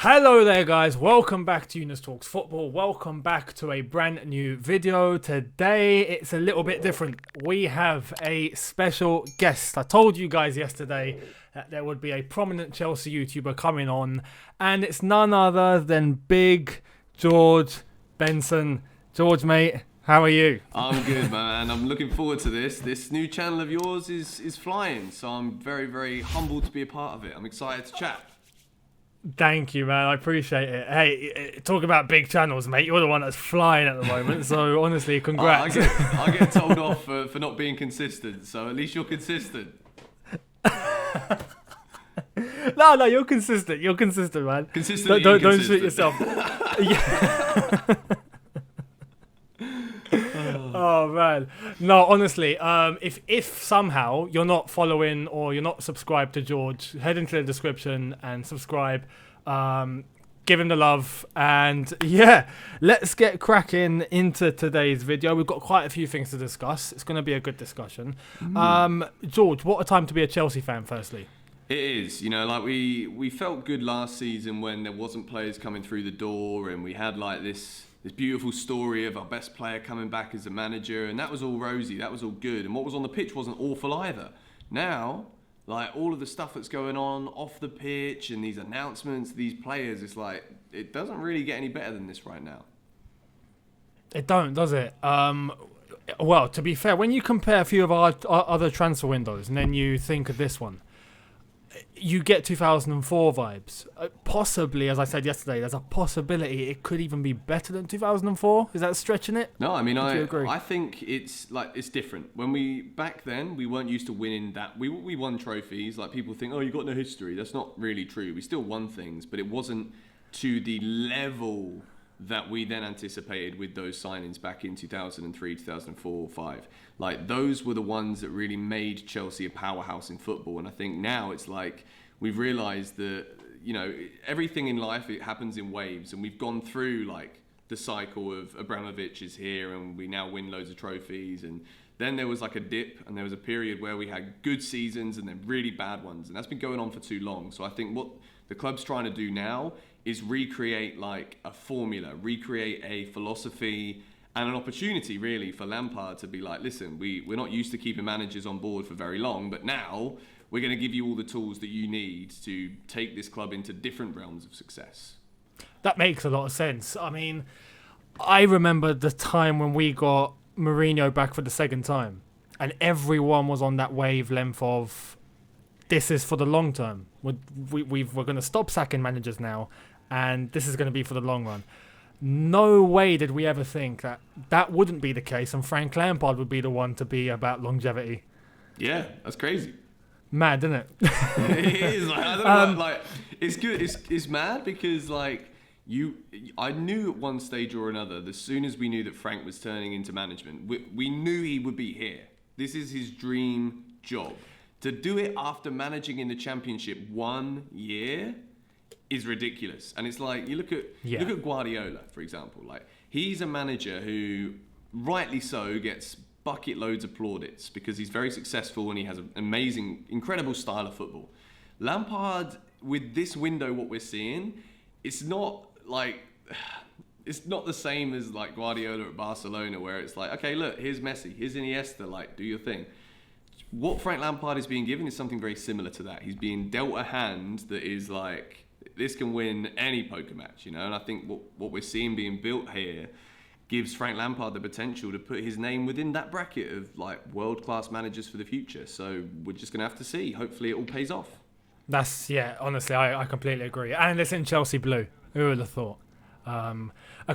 Hello there guys, welcome back to Younes Talks Football, welcome back to a brand new video. Today it's a little bit different. We have a special guest. I told you guys yesterday that there would be a prominent Chelsea YouTuber coming on, and it's none other than big George Benson. George mate, how are you? I'm good, man. I'm looking forward to this. This new channel of yours is flying, so I'm very, very humbled to be a part of it. I'm excited to chat. Thank you, man. I appreciate it. Hey, talk about big channels, mate. You're the one that's flying at the moment. So honestly, congrats. I get told off for not being consistent. So at least you're consistent. No, you're consistent. You're consistent, man. Consistent. Don't shoot yourself. Yeah. Oh man, no. Honestly, if somehow you're not following or you're not subscribed to George, head into the description and subscribe. Give him the love, and yeah, let's get cracking into today's video. We've got quite a few things to discuss. It's going to be a good discussion. George, what a time to be a Chelsea fan. Firstly, it is. You know, like we felt good last season when there wasn't players coming through the door, and we had like this beautiful story of our best player coming back as a manager, and that was all rosy, that was all good, and what was on the pitch wasn't awful either. Now, like all of the stuff that's going on off the pitch and these announcements, these players, it's like, it doesn't really get any better than this right now. It don't, does it? Well, to be fair, when you compare a few of our other transfer windows and then you think of this one, you get 2004 vibes. Possibly, as I said yesterday, there's a possibility it could even be better than 2004. Is that stretching it? No, I mean, I think it's different. Back then, we weren't used to winning that. We won trophies. Like, people think, oh, you got no history. That's not really true. We still won things, but it wasn't to the level that we then anticipated with those signings back in 2003, 2004, 5. Like, those were the ones that really made Chelsea a powerhouse in football. And I think now it's like we've realised that, you know, everything in life, it happens in waves. And we've gone through, like, the cycle of Abramovich is here and we now win loads of trophies. And then there was, like, a dip, and there was a period where we had good seasons and then really bad ones. And that's been going on for too long. So I think what the club's trying to do now is recreate like a formula, recreate a philosophy and an opportunity really for Lampard to be like, listen, we're not used to keeping managers on board for very long, but now we're going to give you all the tools that you need to take this club into different realms of success. That makes a lot of sense. I mean, I remember the time when we got Mourinho back for the second time and everyone was on that wavelength of this is for the long term. We're going to stop sacking managers now, and this is going to be for the long run. No way did we ever think that that wouldn't be the case, and Frank Lampard would be the one to be about longevity. Yeah, that's crazy. Mad, isn't it? It is. Like, I don't know, like, it's good. It's mad because, like, I knew at one stage or another, as soon as we knew that Frank was turning into management, we knew he would be here. This is his dream job. To do it after managing in the Championship 1 year is ridiculous. And it's like, you look at Guardiola, for example. Like, he's a manager who, rightly so, gets bucket loads of plaudits because he's very successful and he has an amazing, incredible style of football. Lampard, with this window, what we're seeing, it's not the same as like Guardiola at Barcelona, where it's like, okay, look, here's Messi, here's Iniesta, like, do your thing. What Frank Lampard is being given is something very similar to that. He's being dealt a hand that is like, this can win any poker match, you know? And I think what we're seeing being built here gives Frank Lampard the potential to put his name within that bracket of like world-class managers for the future. So we're just going to have to see. Hopefully it all pays off. Honestly, I completely agree. And it's in Chelsea blue. Who would have thought?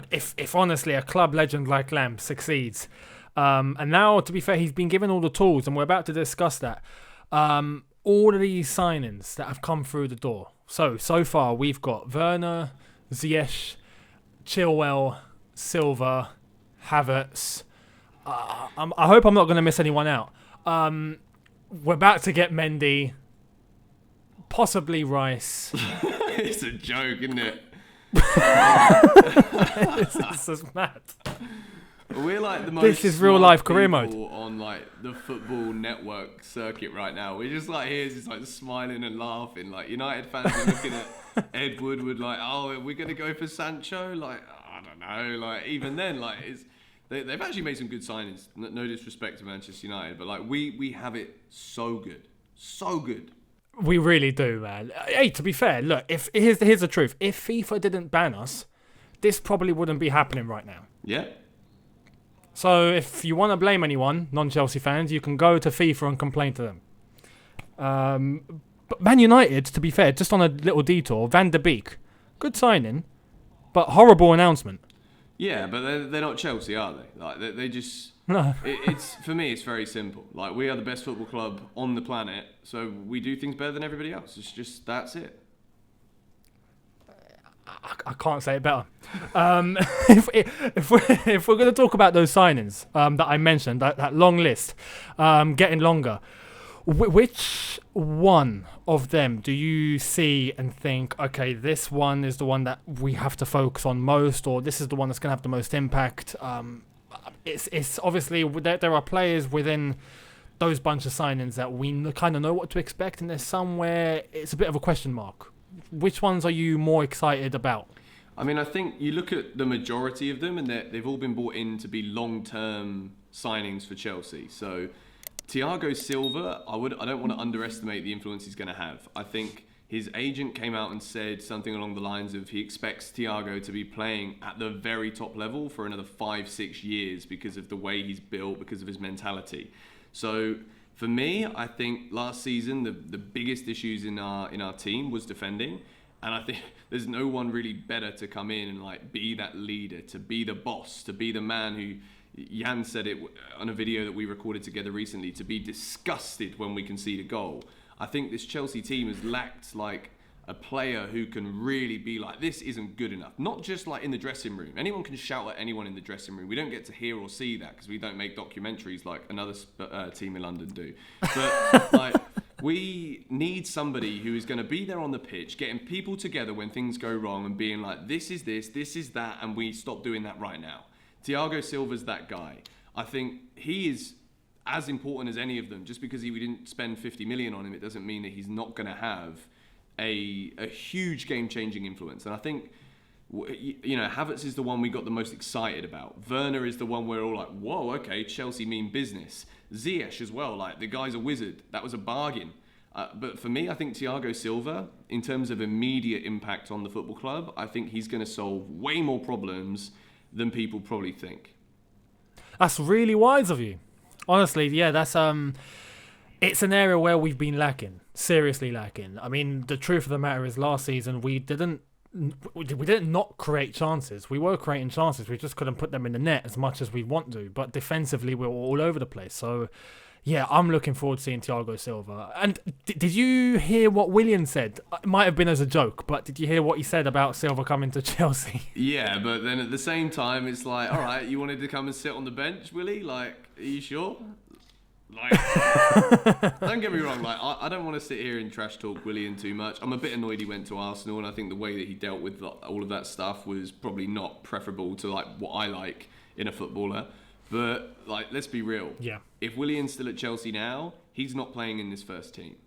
If honestly a club legend like Lamp succeeds, and now, to be fair, he's been given all the tools, and we're about to discuss that. All of these signings that have come through the door. So far, we've got Werner, Ziyech, Chilwell, Silva, Havertz. I hope I'm not going to miss anyone out. We're about to get Mendy, possibly Rice. It's a joke, isn't it? It's just mad. We're like the most. This is real life career mode on like the football network circuit right now. We're just like here, just like smiling and laughing. Like United fans are looking at Ed Woodward like, oh, we're gonna go for Sancho. Like I don't know. Like even then, like they've actually made some good signings. No disrespect to Manchester United, but like we have it so good, so good. We really do, man. Hey, to be fair, look, if here's the truth. If FIFA didn't ban us, this probably wouldn't be happening right now. Yeah. So if you want to blame anyone, non-Chelsea fans, you can go to FIFA and complain to them. But Man United, to be fair, just on a little detour, Van der Beek, good signing, but horrible announcement. Yeah, but they're not Chelsea, are they? Like they just. No. It's for me. It's very simple. Like we are the best football club on the planet, so we do things better than everybody else. It's just that's it. I can't say it better. If we're going to talk about those signings that I mentioned, that long list, getting longer, which one of them do you see and think, okay, this one is the one that we have to focus on most, or this is the one that's going to have the most impact? It's obviously there are players within those bunch of signings that we kind of know what to expect, and there's somewhere it's a bit of a question mark. Which ones are you more excited about? I mean, I think you look at the majority of them, and they've all been brought in to be long-term signings for Chelsea. So, Thiago SIlva, I don't want to underestimate the influence he's going to have. I think his agent came out and said something along the lines of he expects Thiago to be playing at the very top level for another 5-6 years because of the way he's built, because of his mentality. So, for me, I think last season the biggest issues in our team was defending, and I think there's no one really better to come in and like be that leader, to be the boss, to be the man who Jan said it on a video that we recorded together recently, to be disgusted when we concede a goal. I think this Chelsea team has lacked like a player who can really be like, this isn't good enough. Not just like in the dressing room. Anyone can shout at anyone in the dressing room. We don't get to hear or see that because we don't make documentaries like another team in London do. But like, we need somebody who is going to be there on the pitch, getting people together when things go wrong and being like, this is that, and we stop doing that right now. Thiago Silva's that guy. I think he is as important as any of them. Just because we didn't spend 50 million on him, it doesn't mean that he's not going to have a huge game-changing influence. And I think, you know, Havertz is the one we got the most excited about. Werner is the one we're all like, whoa, okay, Chelsea mean business. Ziyech as well, like the guy's a wizard. That was a bargain. But for me, I think Thiago SIlva, in terms of immediate impact on the football club, I think he's going to solve way more problems than people probably think. That's really wise of you. Honestly, yeah, that's it's an area where we've been lacking, seriously lacking. I mean, the truth of the matter is last season we didn't not create chances. We were creating chances. We just couldn't put them in the net as much as we want to. But defensively, we were all over the place. So, yeah, I'm looking forward to seeing Thiago SIlva. And did you hear what Willian said? It might have been as a joke, but did you hear what he said about Silva coming to Chelsea? Yeah, but then at the same time, it's like, all right, you wanted to come and sit on the bench, Willie? Like, are you sure? Like, don't get me wrong, like I don't want to sit here and trash talk Willian too much. I'm a bit annoyed he went to Arsenal, and I think the way that he dealt with all of that stuff was probably not preferable to like what I like in a footballer. But like, let's be real. Yeah. If Willian's still at Chelsea now, he's not playing in this first team,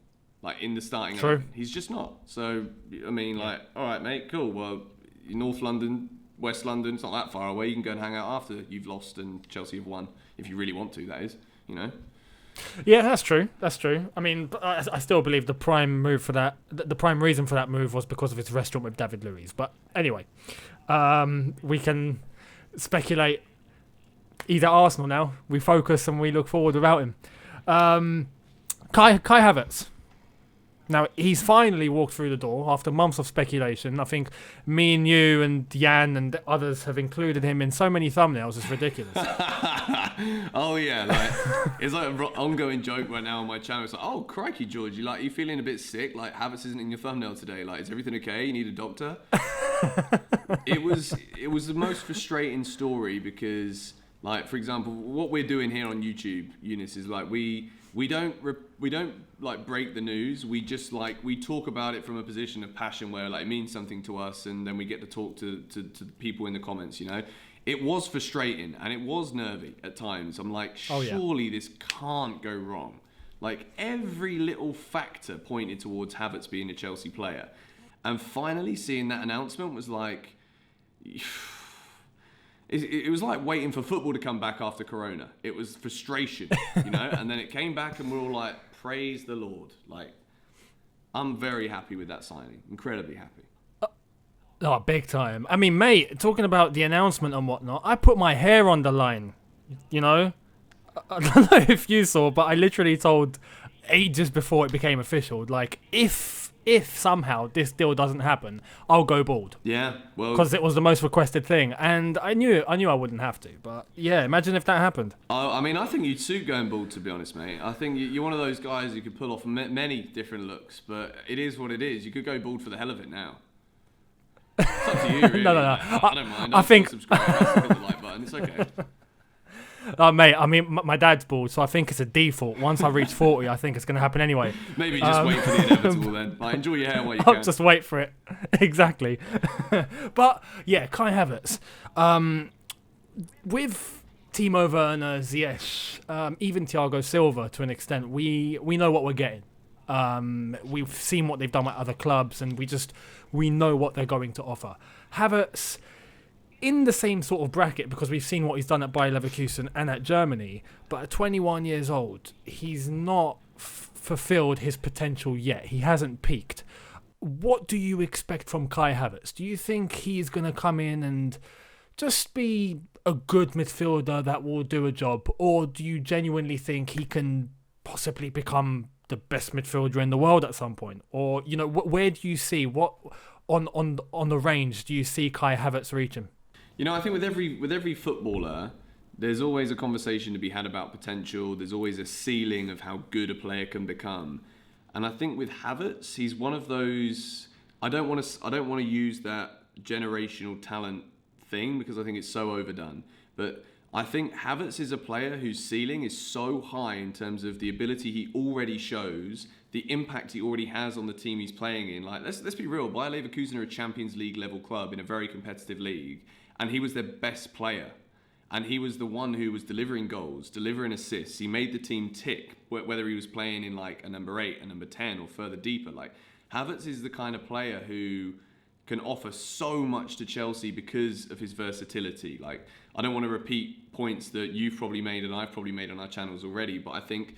like in the starting. True. 11. He's just not. So I mean, like, all right, mate, cool. Well, North London, West London, it's not that far away. You can go and hang out after you've lost and Chelsea have won, if you really want to. That is, you know. Yeah, that's true. That's true. I mean, I still believe the prime move for that, the prime reason for that move was because of his restaurant with David Luiz. But anyway, we can speculate. He's at Arsenal now. We focus and we look forward without him. Kai Havertz. Now, he's finally walked through the door after months of speculation. I think me and you and Jan and others have included him in so many thumbnails, it's ridiculous. Oh, yeah. Like, it's like an ongoing joke right now on my channel. It's like, oh, crikey, George, you feeling a bit sick? Like, Havertz isn't in your thumbnail today. Like, is everything okay? You need a doctor? It was the most frustrating story because, like, for example, what we're doing here on YouTube, Younes, is like we don't like break the news. We just we talk about it from a position of passion where like it means something to us, and then we get to talk to people in the comments. You know, it was frustrating and it was nervy at times. I'm like, surely this can't go wrong. Like, every little factor pointed towards Havertz being a Chelsea player. And finally seeing that announcement was like, it was like waiting for football to come back after Corona. It was frustration, you know? And then it came back and we're all like, praise the Lord. Like, I'm very happy with that signing. Incredibly happy. Oh, big time. I mean, mate, talking about the announcement and whatnot, I put my hair on the line, you know? I don't know if you saw, but I literally told ages before it became official, like, if somehow this deal doesn't happen, I'll go bald. Yeah, well, because it was the most requested thing, and I knew I wouldn't have to. But yeah, imagine if that happened. I mean, I think you'd suit going bald, to be honest, mate. I think you're one of those guys who could pull off many different looks, but it is what it is. You could go bald for the hell of it now. It's up to you, really. No. I don't mind. I think subscribe. Hit the like button. It's okay. Mate, I mean, my dad's bald, so I think it's a default. Once I reach 40, I think it's going to happen anyway. Maybe just wait for the inevitable then. Like, enjoy your hair while you can. I'll just wait for it. Exactly. But, yeah, Kai Havertz. With Timo Werner, Ziyech, even Thiago SIlva to an extent, we know what we're getting. We've seen what they've done at other clubs, and we know what they're going to offer. Havertz, in the same sort of bracket, because we've seen what he's done at Bayer Leverkusen and at Germany, but at 21 years old, he's not fulfilled his potential yet. He hasn't peaked. What do you expect from Kai Havertz? Do you think he's going to come in and just be a good midfielder that will do a job, or do you genuinely think he can possibly become the best midfielder in the world at some point? Or, you know, where do you see, what on the range do you see Kai Havertz reaching? You know, I think with every footballer, there's always a conversation to be had about potential. There's always a ceiling of how good a player can become. And I think with Havertz, he's one of those. I don't want to use that generational talent thing because I think it's so overdone. But I think Havertz is a player whose ceiling is so high in terms of the ability he already shows, the impact he already has on the team he's playing in. Like, let's be real. Bayer Leverkusen are a Champions League level club in a very competitive league. And he was their best player. And he was the one who was delivering goals, delivering assists. He made the team tick, whether he was playing in like a number 8, a number 10, or further deeper. Like, Havertz is the kind of player who can offer so much to Chelsea because of his versatility. Like, I don't want to repeat points that you've probably made and I've probably made on our channels already, but I think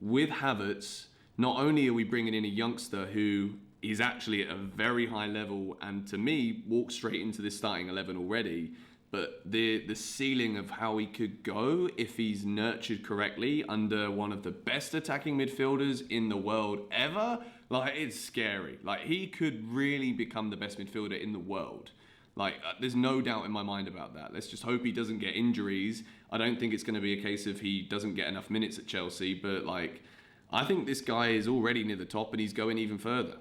with Havertz, not only are we bringing in a youngster who is actually at a very high level and to me walks straight into this starting 11 already, but the ceiling of how he could go if he's nurtured correctly under one of the best attacking midfielders in the world ever, like, it's scary. Like, he could really become the best midfielder in the world. Like, there's no doubt in my mind about that. Let's just hope he doesn't get injuries. I don't think it's going to be a case of he doesn't get enough minutes at Chelsea, but like, I think this guy is already near the top and he's going even further.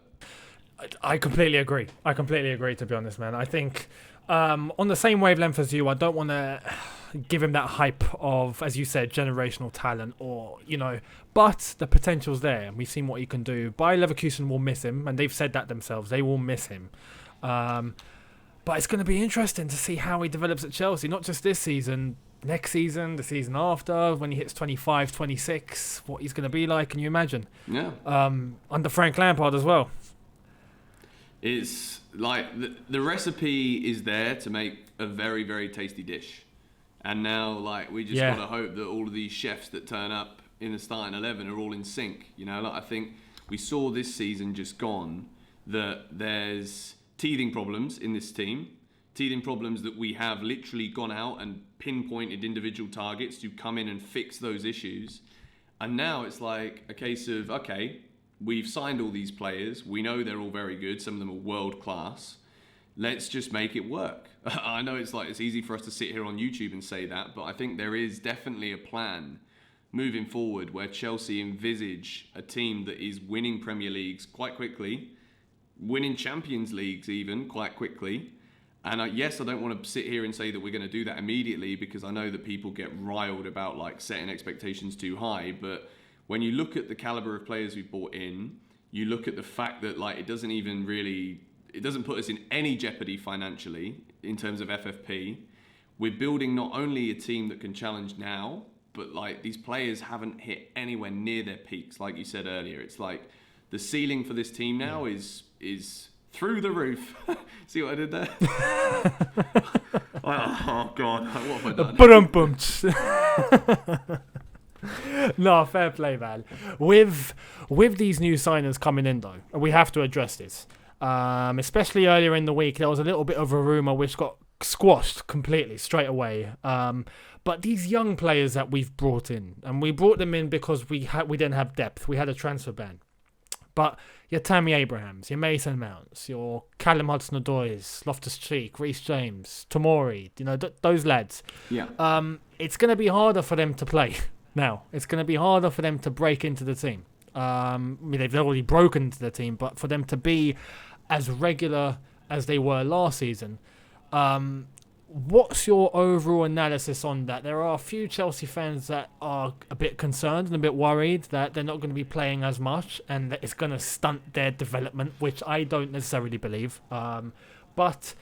I completely agree. To be honest, man. I think on the same wavelength as you, I don't want to give him that hype of, as you said, generational talent, or, you know, but the potential's there and we've seen what he can do. Bayer Leverkusen will miss him, and they've said that themselves. They will miss him. But it's going to be interesting to see how he develops at Chelsea, not just this season, next season, the season after, when he hits 25, 26, what he's going to be like. Can you imagine? Yeah. Under Frank Lampard as well. It's like the recipe is there to make a very, very tasty dish. And now, like, we just got to hope that all of these chefs that turn up in the starting 11 are all in sync. You know, like, I think we saw this season just gone that there's teething problems in this team, teething problems that we have literally gone out and pinpointed individual targets to come in and fix those issues. And now it's like a case of, okay, we've signed all these players. We know they're all very good. Some of them are world class. Let's just make it work. I know it's easy for us to sit here on YouTube and say that, but I think there is definitely a plan moving forward where Chelsea envisage a team that is winning Premier Leagues quite quickly, winning Champions Leagues even quite quickly. And yes, I don't want to sit here and say that we're going to do that immediately because I know that people get riled about like setting expectations too high, but when you look at the caliber of players we've brought in, you look at the fact that like it doesn't put us in any jeopardy financially in terms of FFP. we're building not only a team that can challenge now, but like these players haven't hit anywhere near their peaks. Like you said earlier, it's like the ceiling for this team now is through the roof. See what I did there? Oh God, what have I done? No, fair play, man. With these new signings coming in, though, we have to address this. Especially earlier in the week, there was a little bit of a rumour which got squashed completely straight away. But these young players that we've brought in, and we brought them in because we didn't have depth. We had a transfer ban. But your Tammy Abrahams, your Mason Mounts, your Callum Hudson-Odois, Loftus Cheek, Reece James, Tomori, those lads. Yeah. It's going to be harder for them to play now. It's going to be harder for them to break into the team. They've already broken into the team, but for them to be as regular as they were last season, what's your overall analysis on that? There are a few Chelsea fans that are a bit concerned and a bit worried that they're not going to be playing as much and that it's going to stunt their development, which I don't necessarily believe. But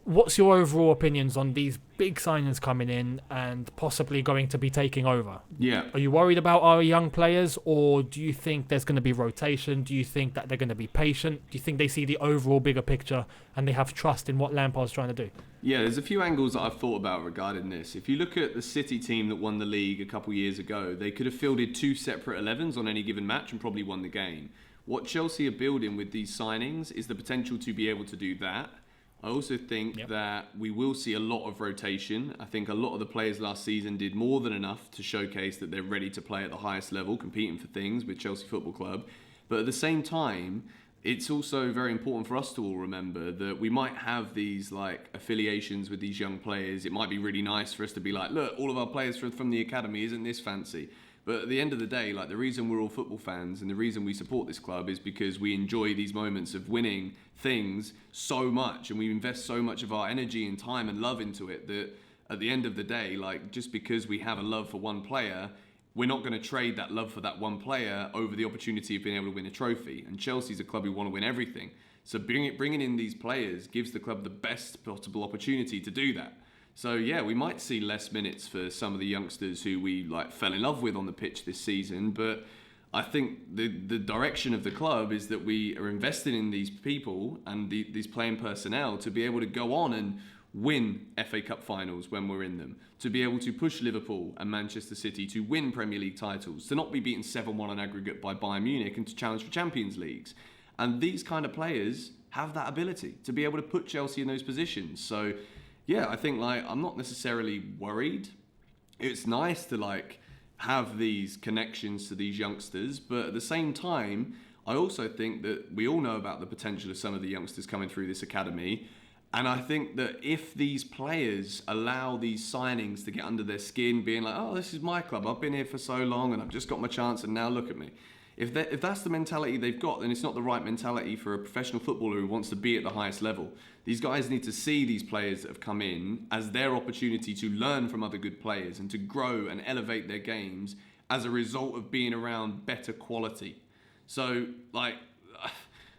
what's your overall opinions on these big signings coming in and possibly going to be taking over? Yeah. Are you worried about our young players, or do you think there's going to be rotation? Do you think that they're going to be patient? Do you think they see the overall bigger picture and they have trust in what Lampard's trying to do? Yeah, there's a few angles that I've thought about regarding this. If you look at the City team that won the league a couple of years ago, they could have fielded 2 separate 11s on any given match and probably won the game. What Chelsea are building with these signings is the potential to be able to do that. I also think that we will see a lot of rotation. I think a lot of the players last season did more than enough to showcase that they're ready to play at the highest level, competing for things with Chelsea Football Club. But at the same time, it's also very important for us to all remember that we might have these like affiliations with these young players. It might be really nice for us to be like, look, all of our players from the academy, isn't this fancy? But at the end of the day, like the reason we're all football fans and the reason we support this club is because we enjoy these moments of winning things so much, and we invest so much of our energy and time and love into it that at the end of the day, like just because we have a love for one player, we're not going to trade that love for that one player over the opportunity of being able to win a trophy. And Chelsea's a club who want to win everything. So bringing in these players gives the club the best possible opportunity to do that. So yeah, we might see less minutes for some of the youngsters who we like fell in love with on the pitch this season, but I think the direction of the club is that we are investing in these people and these playing personnel to be able to go on and win FA Cup finals when we're in them, to be able to push Liverpool and Manchester City to win Premier League titles, to not be beaten 7-1 on aggregate by Bayern Munich and to challenge for Champions Leagues. And these kind of players have that ability to be able to put Chelsea in those positions. So yeah, I think like I'm not necessarily worried. It's nice to like have these connections to these youngsters, but at the same time, I also think that we all know about the potential of some of the youngsters coming through this academy. And I think that if these players allow these signings to get under their skin, being like, oh, this is my club, I've been here for so long and I've just got my chance and now look at me. If that's the mentality they've got, then it's not the right mentality for a professional footballer who wants to be at the highest level. These guys need to see these players that have come in as their opportunity to learn from other good players and to grow and elevate their games as a result of being around better quality. So, like,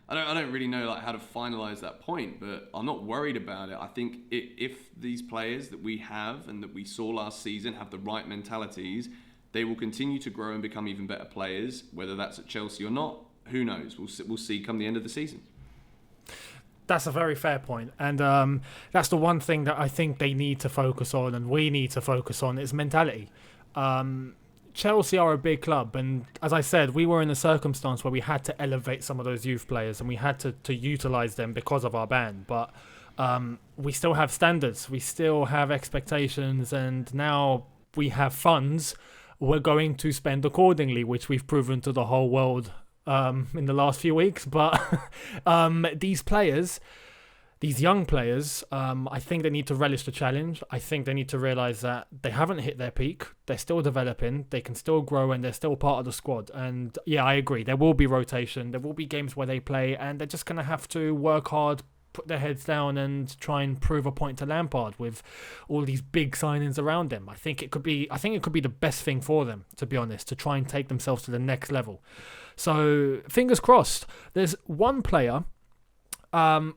I don't really know like how to finalise that point, but I'm not worried about it. I think if these players that we have and that we saw last season have the right mentalities, they will continue to grow and become even better players. Whether that's at Chelsea or not, who knows? We'll see come the end of the season. That's a very fair point. And that's the one thing that I think they need to focus on and we need to focus on is mentality. Chelsea are a big club, and as I said, we were in a circumstance where we had to elevate some of those youth players and we had to utilise them because of our ban. But we still have standards, we still have expectations, and now we have funds. We're going to spend accordingly, which we've proven to the whole world in the last few weeks. But these players, these young players, I think they need to relish the challenge. I think they need to realise that they haven't hit their peak. They're still developing. They can still grow and they're still part of the squad. And yeah, I agree. There will be rotation. There will be games where they play and they're just going to have to work hard, put their heads down and try and prove a point to Lampard with all these big signings around them. I think it could be the best thing for them, to be honest, to try and take themselves to the next level. So fingers crossed. There's one player, I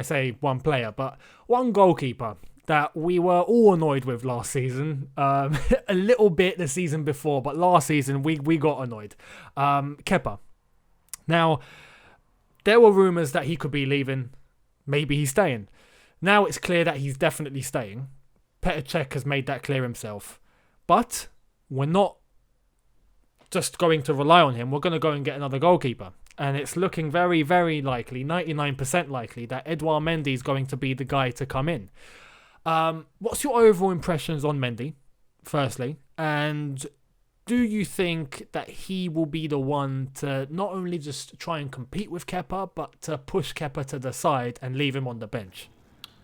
say one player, but one goalkeeper that we were all annoyed with last season. A little bit the season before, but last season we got annoyed. Kepa. Now, there were rumours that he could be leaving. Maybe he's staying. Now it's clear that he's definitely staying. Petr Cech has made that clear himself. But we're not just going to rely on him. We're going to go and get another goalkeeper. And it's looking very, very likely, 99% likely, that Edouard Mendy is going to be the guy to come in. What's your overall impressions on Mendy, firstly? And do you think that he will be the one to not only just try and compete with Kepa, but to push Kepa to the side and leave him on the bench?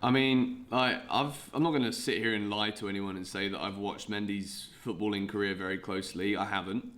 I mean, I'm not going to sit here and lie to anyone and say that I've watched Mendy's footballing career very closely. I haven't.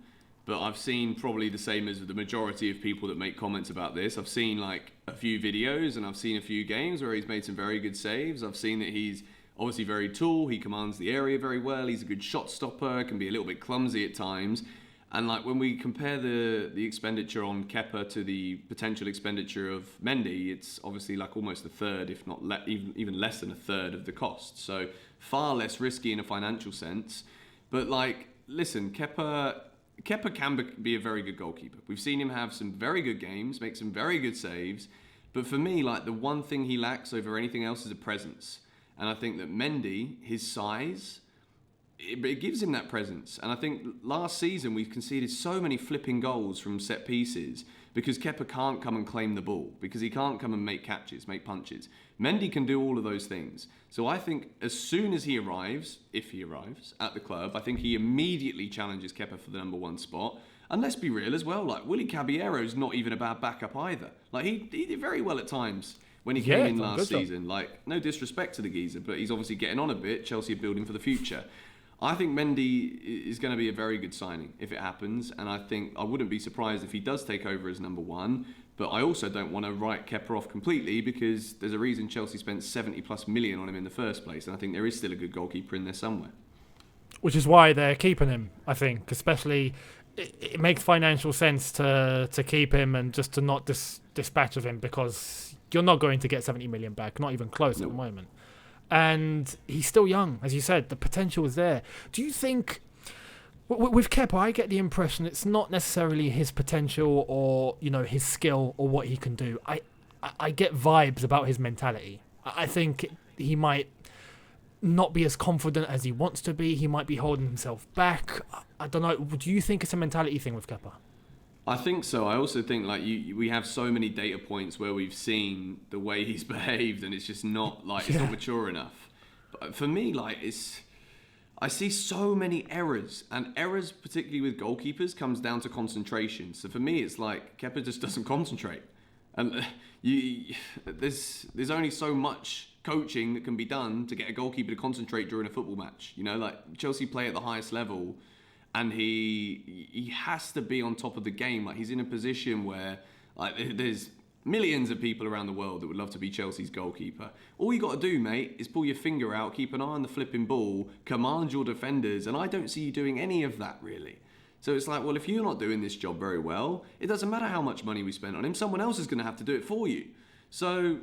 But I've seen probably the same as the majority of people that make comments about this. I've seen like a few videos and I've seen a few games where he's made some very good saves. I've seen that he's obviously very tall. He commands the area very well. He's a good shot stopper. Can be a little bit clumsy at times. And like when we compare the expenditure on Kepa to the potential expenditure of Mendy, it's obviously like almost a third, if not even less than a third of the cost. So far less risky in a financial sense. But like, listen, Kepa can be a very good goalkeeper. We've seen him have some very good games, make some very good saves. But for me, like the one thing he lacks over anything else is a presence. And I think that Mendy, his size, it gives him that presence. And I think last season we conceded so many flipping goals from set pieces because Kepa can't come and claim the ball, because he can't come and make catches, make punches. Mendy can do all of those things. So I think as soon as he arrives, if he arrives at the club, I think he immediately challenges Kepa for the number one spot. And let's be real as well, like Willy Caballero's not even a bad backup either. Like he did very well at times when he came in last season. Like, no disrespect to the geezer, but he's obviously getting on a bit. Chelsea are building for the future. I think Mendy is going to be a very good signing if it happens, and I think I wouldn't be surprised if he does take over as number one, but I also don't want to write Kepa off completely because there's a reason Chelsea spent 70 plus million on him in the first place, and I think there is still a good goalkeeper in there somewhere. Which is why they're keeping him, I think, especially it makes financial sense to keep him and just to not dispatch of him, because you're not going to get 70 million back, not even close at the moment. And he's still young, as you said. The potential is there. Do you think, with Kepa, I get the impression it's not necessarily his potential or his skill or what he can do. I get vibes about his mentality. I think he might not be as confident as he wants to be. He might be holding himself back. I don't know. Do you think it's a mentality thing with Kepa? I think so. I also think like we have so many data points where we've seen the way he's behaved, and it's just not it's not mature enough. But for me, I see so many errors, and errors, particularly with goalkeepers, comes down to concentration. So for me, it's like Kepa just doesn't concentrate, and there's only so much coaching that can be done to get a goalkeeper to concentrate during a football match. Like Chelsea play at the highest level. And he has to be on top of the game. Like he's in a position where there's millions of people around the world that would love to be Chelsea's goalkeeper. All you got to do, mate, is pull your finger out, keep an eye on the flipping ball, command your defenders, and I don't see you doing any of that really. So it's like, well, if you're not doing this job very well, it doesn't matter how much money we spend on him. Someone else is going to have to do it for you. So,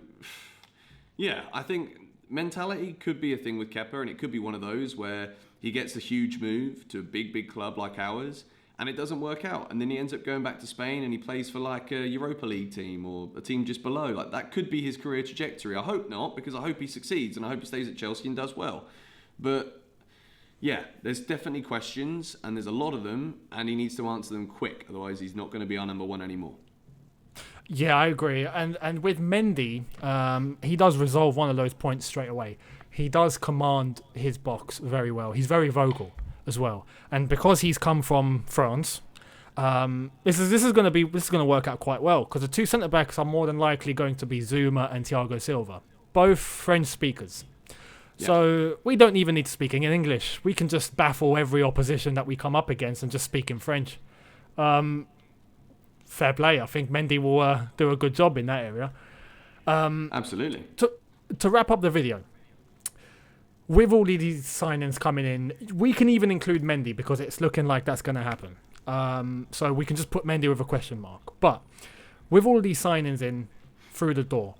yeah, I think mentality could be a thing with Kepa, and it could be one of those where he gets a huge move to a big club like ours, and it doesn't work out. And then he ends up going back to Spain and he plays for like a Europa League team or a team just below. Like that could be his career trajectory. I hope not, because I hope he succeeds and I hope he stays at Chelsea and does well. But yeah, there's definitely questions, and there's a lot of them, and he needs to answer them quick. Otherwise, he's not going to be our number one anymore. Yeah, I agree. And with Mendy, he does resolve one of those points straight away. He does command his box very well. He's very vocal as well. And because he's come from France, this is going to work out quite well, because the two centre backs are more than likely going to be Zouma and Thiago SIlva, both French speakers. Yeah. So we don't even need to speak in English. We can just baffle every opposition that we come up against and just speak in French. Fair play. I think Mendy will do a good job in that area. Absolutely. To wrap up the video, with all these signings coming in, we can even include Mendy because it's looking like that's going to happen. So we can just put Mendy with a question mark. But with all these signings in through the door,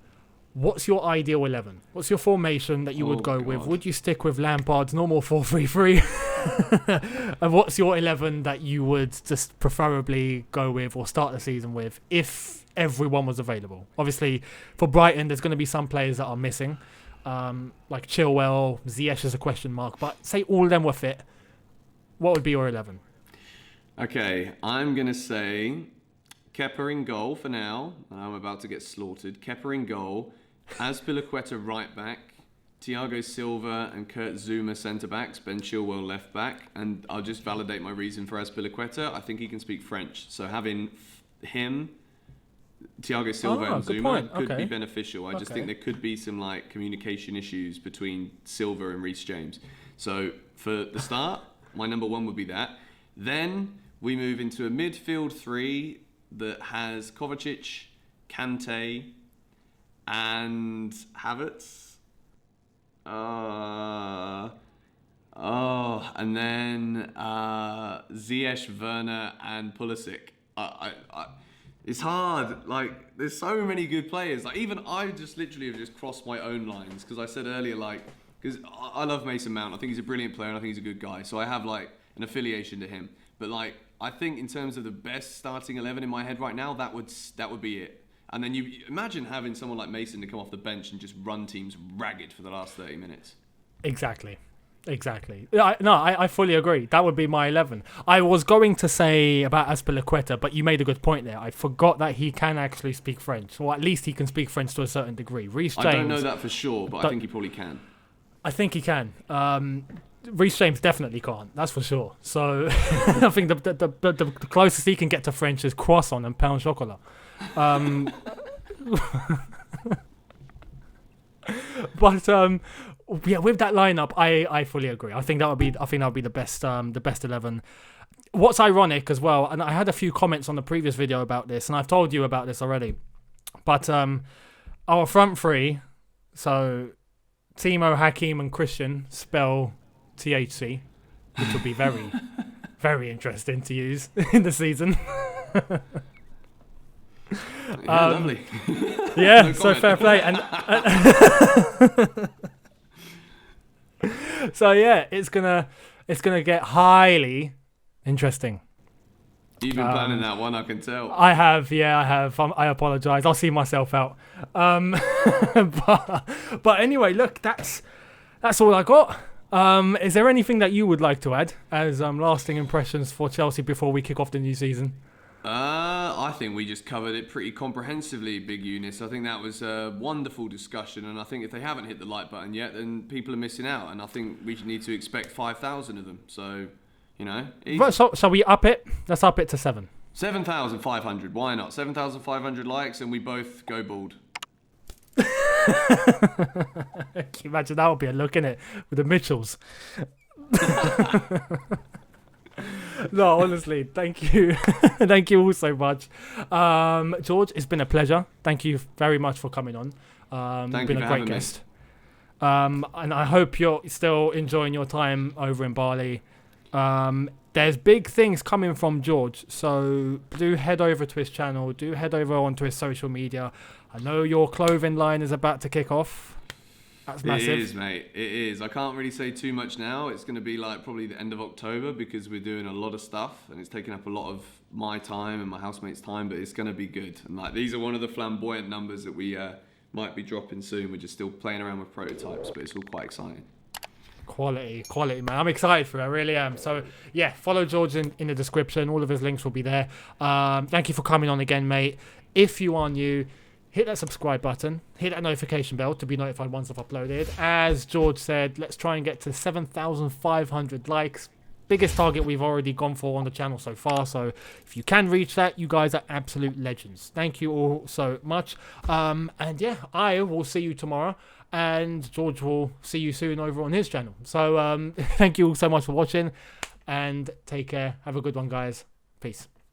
what's your ideal 11? What's your formation that you would go with? God. Would you stick with Lampard's normal 4-3-3? And what's your 11 that you would just preferably go with or start the season with if everyone was available? Obviously, for Brighton, there's going to be some players that are missing, like Chilwell, Ziyech is a question mark. But say all of them were fit, what would be your 11? Okay, I'm going to say Kepa in goal for now. I'm about to get slaughtered. Kepa in goal. Azpilicueta right back. Thiago SIlva and Kurt Zuma centre backs. Ben Chilwell left back. And I'll just validate my reason for Azpilicueta. I think he can speak French. So having him, Thiago SIlva and Zuma could be beneficial. I just think there could be some like communication issues between Silva and Reece James. So for the start, my number one would be that. Then we move into a midfield three that has Kovacic, Kante, and Havertz. And then Ziyech, Werner, and Pulisic. It's hard. Like, there's so many good players. Like, even I just literally have just crossed my own lines because I said earlier, like, because I love Mason Mount. I think he's a brilliant player and I think he's a good guy. So I have like an affiliation to him. But like, I think in terms of the best starting 11 in my head right now, that would be it. And then you imagine having someone like Mason to come off the bench and just run teams ragged for the last 30 minutes. Exactly. I fully agree. That would be my 11. I was going to say about Azpilicueta, but you made a good point there. I forgot that he can actually speak French, or at least he can speak French to a certain degree. Reece James, I don't know that for sure, but I think he probably can. I think he can. Reece James definitely can't. That's for sure. So I think the closest he can get to French is croissant and pain au chocolat. But yeah, with that lineup, I fully agree. I think that would be the best 11. What's ironic as well, and I had a few comments on the previous video about this, and I've told you about this already. But our front three, so Timo, Hakim, and Christian spell THC, which will be very, very interesting to use in the season. Lovely. Yeah, no so comment. fair play. And so yeah, it's gonna get highly interesting. You've been planning that one, I can tell. I have. I apologise. I'll see myself out. But anyway, look, that's all I got. Is there anything that you would like to add as lasting impressions for Chelsea before we kick off the new season? I think we just covered it pretty comprehensively, Big Younes. I think that was a wonderful discussion, and I think if they haven't hit the like button yet, then people are missing out, and I think we need to expect 5,000 of them. So, Right, so shall we up it? Let's up it to 7. 7,500. Why not? 7,500 likes, and we both go bald. Can you imagine that would be a look, innit? With the Mitchells. No, honestly, thank you. Thank you all so much. George, it's been a pleasure. Thank you very much for coming on. You've been a great guest. And I hope you're still enjoying your time over in Bali. There's big things coming from George, so do head over to his channel. Do head over onto his social media. I know your clothing line is about to kick off. That's massive. It is, mate. It is. I can't really say too much now. It's going to be like probably the end of October because we're doing a lot of stuff and it's taking up a lot of my time and my housemates' time, but it's going to be good. And like these are one of the flamboyant numbers that we might be dropping soon. We're just still playing around with prototypes, but it's all quite exciting. Quality, man. I'm excited for it. I really am. So, yeah, follow George in the description. All of his links will be there. Thank you for coming on again, mate. If you are new, hit that subscribe button. Hit that notification bell to be notified once I've uploaded. As George said, let's try and get to 7,500 likes. Biggest target we've already gone for on the channel so far. So, if you can reach that, you guys are absolute legends. Thank you all so much. And yeah, I will see you tomorrow. And George will see you soon over on his channel. So thank you all so much for watching and take care. Have a good one, guys. Peace.